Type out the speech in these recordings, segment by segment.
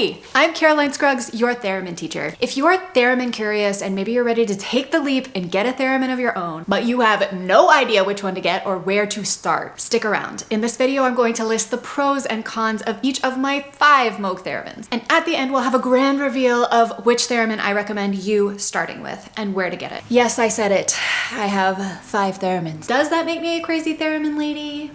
Hey, I'm Caroline Scruggs, your theremin teacher. If you're theremin curious and maybe you're ready to take the leap and get a theremin of your own, but you have no idea which one to get or where to start, stick around. In this video, I'm going to list the pros and cons of each of my 5 Moog theremins. And at the end, we'll have a grand reveal of which theremin I recommend you starting with and where to get it. Yes, I said it. I have 5 theremins. Does that make me a crazy theremin lady?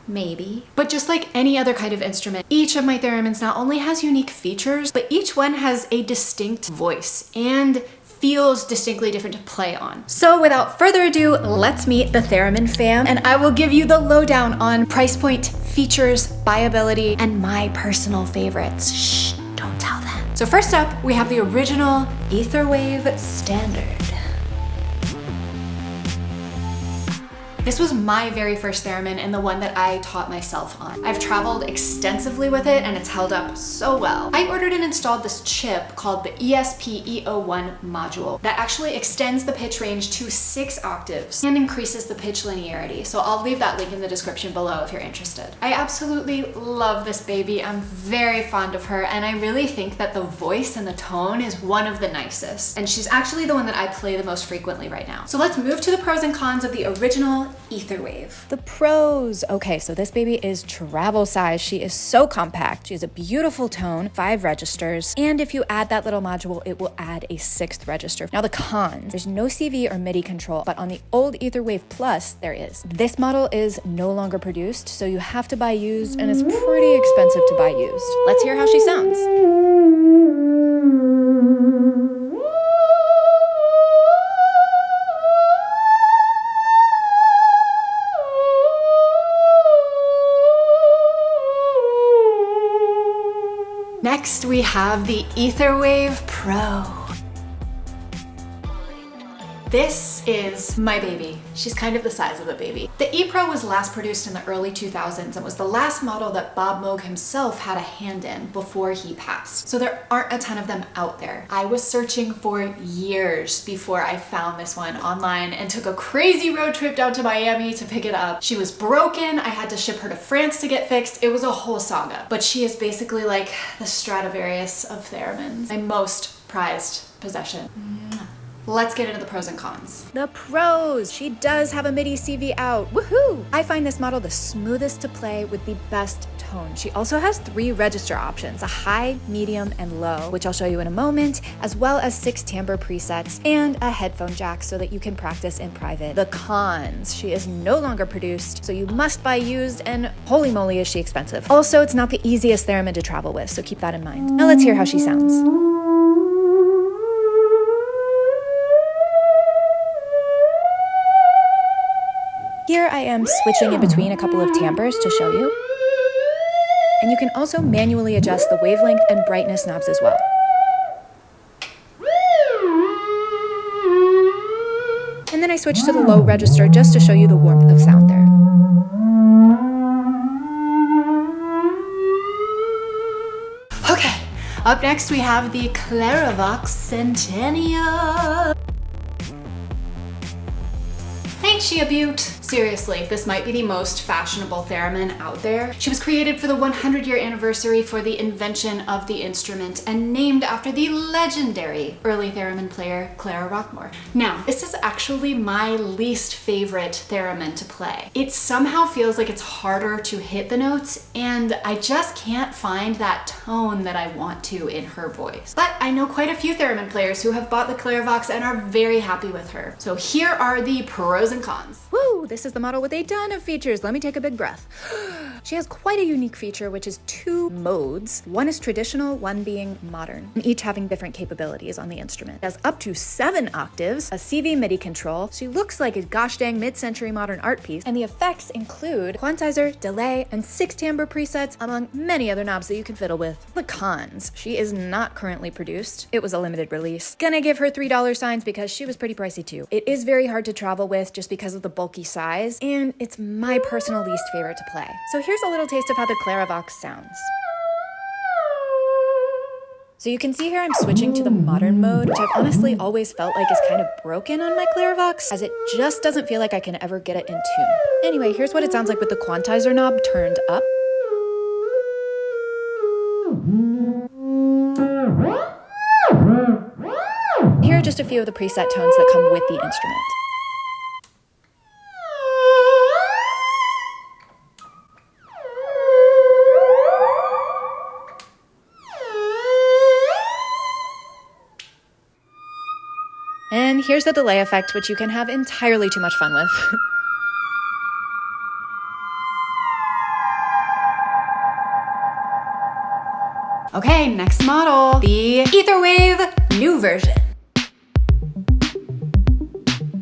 Maybe. But just like any other kind of instrument, each of my theremins not only has unique features, but each one has a distinct voice and feels distinctly different to play on. So without further ado, let's meet the theremin fam, and I will give you the lowdown on price point, features, buyability, and my personal favorites. Shh, don't tell them. So first up, we have the original Etherwave Standard. This was my very first theremin and the one that I taught myself on. I've traveled extensively with it and it's held up so well. I ordered and installed this chip called the ESP-E01 module that actually extends the pitch range to 6 octaves and increases the pitch linearity. So I'll leave that link in the description below if you're interested. I absolutely love this baby. I'm very fond of her and I really think that the voice and the tone is one of the nicest. And she's actually the one that I play the most frequently right now. So let's move to the pros and cons of the original Etherwave. The pros. Okay, so this baby is travel size. She is so compact. She has a beautiful tone, 5 registers, and if you add that little module, it will add a 6th register. Now the cons. There's no CV or MIDI control, but on the old Etherwave Plus, there is. This model is no longer produced, so you have to buy used, and it's pretty expensive to buy used. Let's hear how she sounds. Next, we have the Etherwave Pro. This is my baby. She's kind of the size of a baby. The E-Pro was last produced in the early 2000s and was the last model that Bob Moog himself had a hand in before he passed. So there aren't a ton of them out there. I was searching for years before I found this one online and took a crazy road trip down to Miami to pick it up. She was broken. I had to ship her to France to get fixed. It was a whole saga. But she is basically like the Stradivarius of theremins. My most prized possession. Let's get into the pros and cons. The pros! She does have a MIDI CV out. Woohoo! I find this model the smoothest to play with the best tone. She also has 3 register options, a high, medium, and low, which I'll show you in a moment, as well as 6 timbre presets and a headphone jack so that you can practice in private. The cons. She is no longer produced, so you must buy used, and holy moly is she expensive. Also, it's not the easiest theremin to travel with, so keep that in mind. Now let's hear how she sounds. Here I am switching in between a couple of timbres to show you. And you can also manually adjust the wavelength and brightness knobs as well. And then I switch to the low register just to show you the warmth of sound there. Okay, up next we have the Claravox Centennial. Ain't she a beaut? Seriously, this might be the most fashionable theremin out there. She was created for the 100-year anniversary for the invention of the instrument and named after the legendary early theremin player Clara Vox. Now, this is actually my least favorite theremin to play. It somehow feels like it's harder to hit the notes and I just can't find that tone that I want to in her voice. But I know quite a few theremin players who have bought the Clara Vox and are very happy with her. So here are the pros and cons. Woo! This is the model with a ton of features. Let me take a big breath. She has quite a unique feature, which is 2 modes. One is traditional, one being modern, and each having different capabilities on the instrument. It has up to 7 octaves, a CV MIDI control. She looks like a gosh dang mid-century modern art piece, and the effects include quantizer, delay, and 6 timbre presets, among many other knobs that you can fiddle with. The cons. She is not currently produced. It was a limited release. Gonna give her $3 signs because she was pretty pricey too. It is very hard to travel with just because of the bulky size, and it's my personal least favorite to play. So here's a little taste of how the Clara Vox sounds. So you can see here I'm switching to the modern mode, which I've honestly always felt like is kind of broken on my Clara Vox, as it just doesn't feel like I can ever get it in tune. Anyway, here's what it sounds like with the quantizer knob turned up. here are just a few of the preset tones that come with the instrument. And here's the delay effect, which you can have entirely too much fun with. Okay, next model, the Etherwave new version.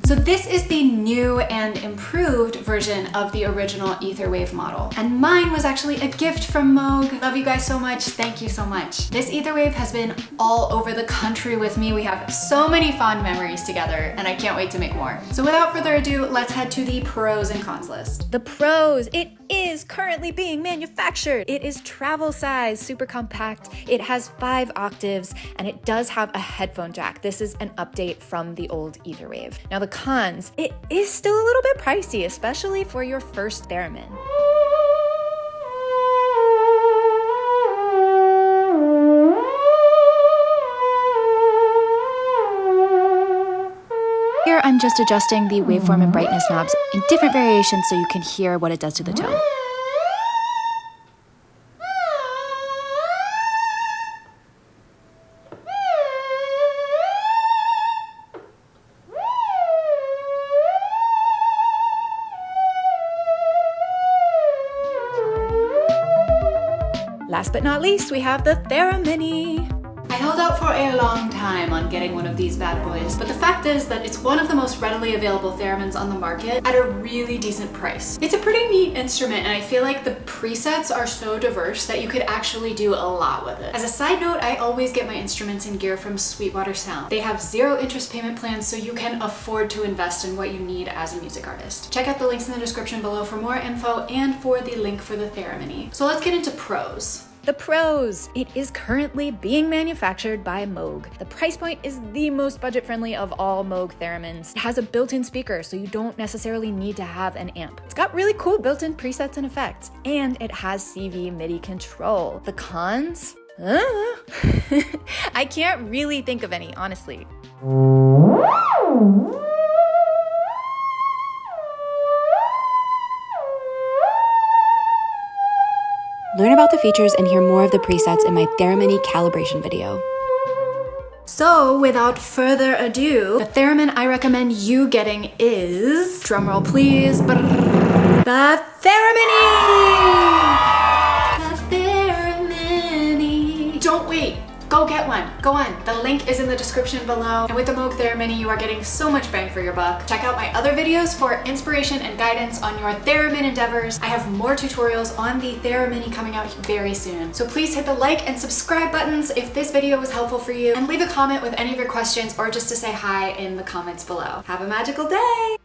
So this is the new and improved version of the original Etherwave model. And mine was actually a gift from Moog. Love you guys so much. Thank you so much. This Etherwave has been all over the country with me. We have so many fond memories together, and I can't wait to make more. So without further ado, let's head to the pros and cons list. The pros, it is currently being manufactured. It is travel size, super compact. It has 5 octaves, and it does have a headphone jack. This is an update from the old Etherwave. Now the cons, it is still a little bit pricey, especially for your first theremin. Here I'm just adjusting the waveform and brightness knobs in different variations so you can hear what it does to the tone. Last but not least, we have the Theremini. I held out for a long time on getting one of these bad boys, but the fact is that it's one of the most readily available theremins on the market at a really decent price. It's a pretty neat instrument, and I feel like the presets are so diverse that you could actually do a lot with it. As a side note, I always get my instruments and gear from Sweetwater Sound. They have 0 interest payment plans, so you can afford to invest in what you need as a music artist. Check out the links in the description below for more info and for the link for the Theremini. So let's get into pros. The pros, it is currently being manufactured by Moog. The price point is the most budget-friendly of all Moog theremins. It has a built-in speaker, so you don't necessarily need to have an amp. It's got really cool built-in presets and effects, and it has CV MIDI control. The cons? I can't really think of any, honestly. Learn about the features and hear more of the presets in my Theremini calibration video. So without further ado, the theremin I recommend you getting is, drumroll please, the Theremini! The Theremini! Don't wait, go get one, go on. The link is in the description below. And with the Moog Theremini, you are getting so much bang for your buck. Check out my other videos for inspiration and guidance on your theremin endeavors. I have more tutorials on the Theremini coming out very soon. So please hit the like and subscribe buttons if this video was helpful for you, and leave a comment with any of your questions or just to say hi in the comments below. Have a magical day!